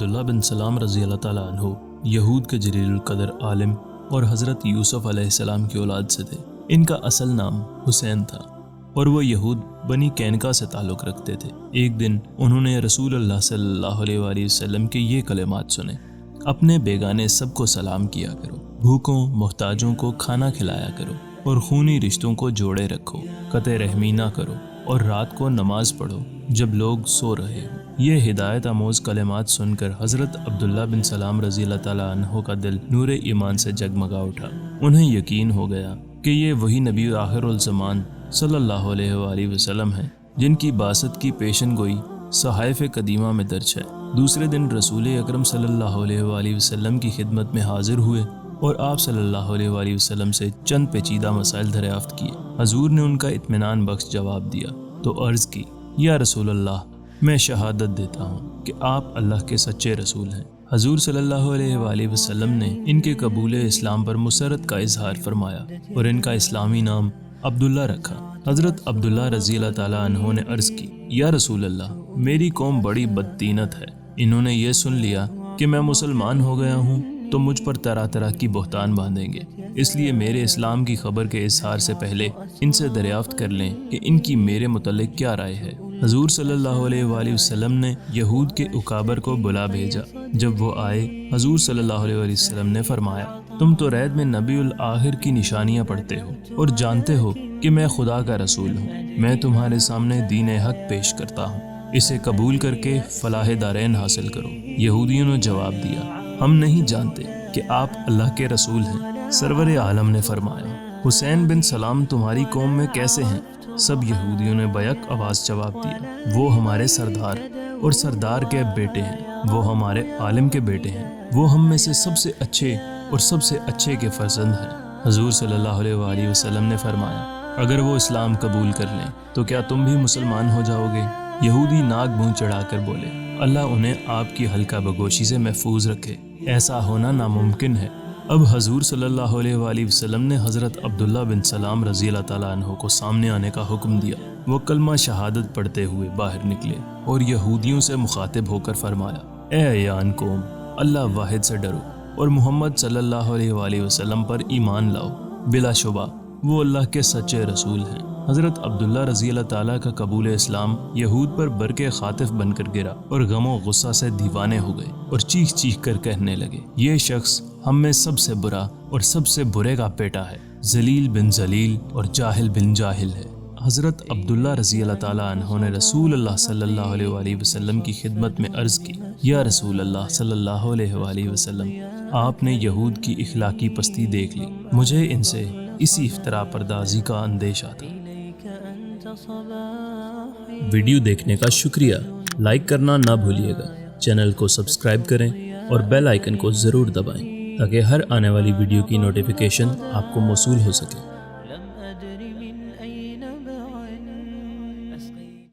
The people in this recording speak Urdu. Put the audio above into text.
عبداللہ بن سلام رضی اللہ تعالیٰ عنہ یہود کے جلیل القدر عالم اور حضرت یوسف علیہ السلام کی اولاد سے تھے۔ ان کا اصل نام حسین تھا اور وہ یہود بنی کینکا سے تعلق رکھتے تھے۔ ایک دن انہوں نے رسول اللہ صلی اللہ علیہ وآلہ وسلم کے یہ کلمات سنے: اپنے بیگانے سب کو سلام کیا کرو، بھوکوں محتاجوں کو کھانا کھلایا کرو اور خونی رشتوں کو جوڑے رکھو، قطع رحمی نہ کرو اور رات کو نماز پڑھو جب لوگ سو رہے ہوں۔ یہ ہدایت آموز کلمات سن کر حضرت عبداللہ بن سلام رضی اللہ تعالیٰ عنہ کا دل نور ایمان سے جگمگا اٹھا۔ انہیں یقین ہو گیا کہ یہ وہی نبی آخر الزمان صلی اللہ علیہ وآلہ وسلم ہیں جن کی بعثت کی پیشن گوئی صحائف قدیمہ میں درج ہے۔ دوسرے دن رسول اکرم صلی اللہ علیہ وآلہ وسلم کی خدمت میں حاضر ہوئے اور آپ صلی اللہ علیہ وآلہ وسلم سے چند پیچیدہ مسائل دریافت کیے۔ حضور نے ان کا اطمینان بخش جواب دیا تو عرض کی: یا رسول اللہ، میں شہادت دیتا ہوں کہ آپ اللہ کے سچے رسول ہیں۔ حضور صلی اللہ علیہ وآلہ وسلم نے ان کے قبول اسلام پر مسرت کا اظہار فرمایا اور ان کا اسلامی نام عبداللہ رکھا۔ حضرت عبداللہ رضی اللہ تعالیٰ عنہ نے عرض کی: یا رسول اللہ، میری قوم بڑی بددینت ہے۔ انہوں نے یہ سن لیا کہ میں مسلمان ہو گیا ہوں تو مجھ پر طرح طرح کی بہتان باندھیں گے، اس لیے میرے اسلام کی خبر کے اظہار سے پہلے ان سے دریافت کر لیں کہ ان کی میرے متعلق کیا رائے ہے۔ حضور صلی اللہ علیہ وآلہ وسلم نے یہود کے اکابر کو بلا بھیجا۔ جب وہ آئے، حضور صلی اللہ علیہ وآلہ وسلم نے فرمایا: تم تو ریت میں نبی الآخر کی نشانیاں پڑھتے ہو اور جانتے ہو کہ میں خدا کا رسول ہوں۔ میں تمہارے سامنے دین حق پیش کرتا ہوں، اسے قبول کر کے فلاح دارین حاصل کرو۔ یہودیوں نے جواب دیا: ہم نہیں جانتے کہ آپ اللہ کے رسول ہیں۔ سرور عالم نے فرمایا: حسین بن سلام تمہاری قوم میں کیسے ہیں؟ سب یہودیوں نے بیک آواز جواب دیا: وہ ہمارے سردار اور سردار کے بیٹے ہیں، وہ ہمارے عالم کے بیٹے ہیں، وہ ہم میں سے سب سے اچھے اور سب سے اچھے کے فرزند ہیں۔ حضور صلی اللہ علیہ وآلہ وسلم نے فرمایا: اگر وہ اسلام قبول کر لیں تو کیا تم بھی مسلمان ہو جاؤ گے؟ یہودی ناک منہ چڑھا کر بولے: اللہ انہیں آپ کی حلقہ بگوشی سے محفوظ رکھے، ایسا ہونا ناممکن ہے۔ اب حضور صلی اللہ علیہ وآلہ وسلم نے حضرت عبداللہ بن سلام رضی اللہ تعالیٰ عنہ کو سامنے آنے کا حکم دیا۔ وہ کلمہ شہادت پڑھتے ہوئے باہر نکلے اور یہودیوں سے مخاطب ہو کر فرمایا: اے ایان قوم، اللہ واحد سے ڈرو اور محمد صلی اللہ علیہ وآلہ وسلم پر ایمان لاؤ۔ بلا شبہ وہ اللہ کے سچے رسول ہیں۔ حضرت عبداللہ رضی اللہ تعالیٰ کا قبول اسلام یہود پر برق خاطف بن کر گرا اور غم و غصہ سے دیوانے ہو گئے اور چیخ چیخ کر کہنے لگے: یہ شخص ہم میں سب سے برا اور سب سے برے کا بیٹا ہے، ذلیل بن ذلیل اور جاہل بن جاہل ہے۔ حضرت عبداللہ رضی اللہ تعالیٰ عنہ نے رسول اللہ صلی اللہ علیہ وآلہ وسلم کی خدمت میں عرض کی: یا رسول اللہ صلی اللہ علیہ وآلہ وسلم، آپ نے یہود کی اخلاقی پستی دیکھ لی، مجھے ان سے اسی افتراء پردازی کا اندیشہ تھا۔ ویڈیو دیکھنے کا شکریہ۔ لائک کرنا نہ بھولیے گا، چینل کو سبسکرائب کریں اور بیل آئیکن کو ضرور دبائیں تاکہ ہر آنے والی ویڈیو کی نوٹیفیکیشن آپ کو موصول ہو سکے۔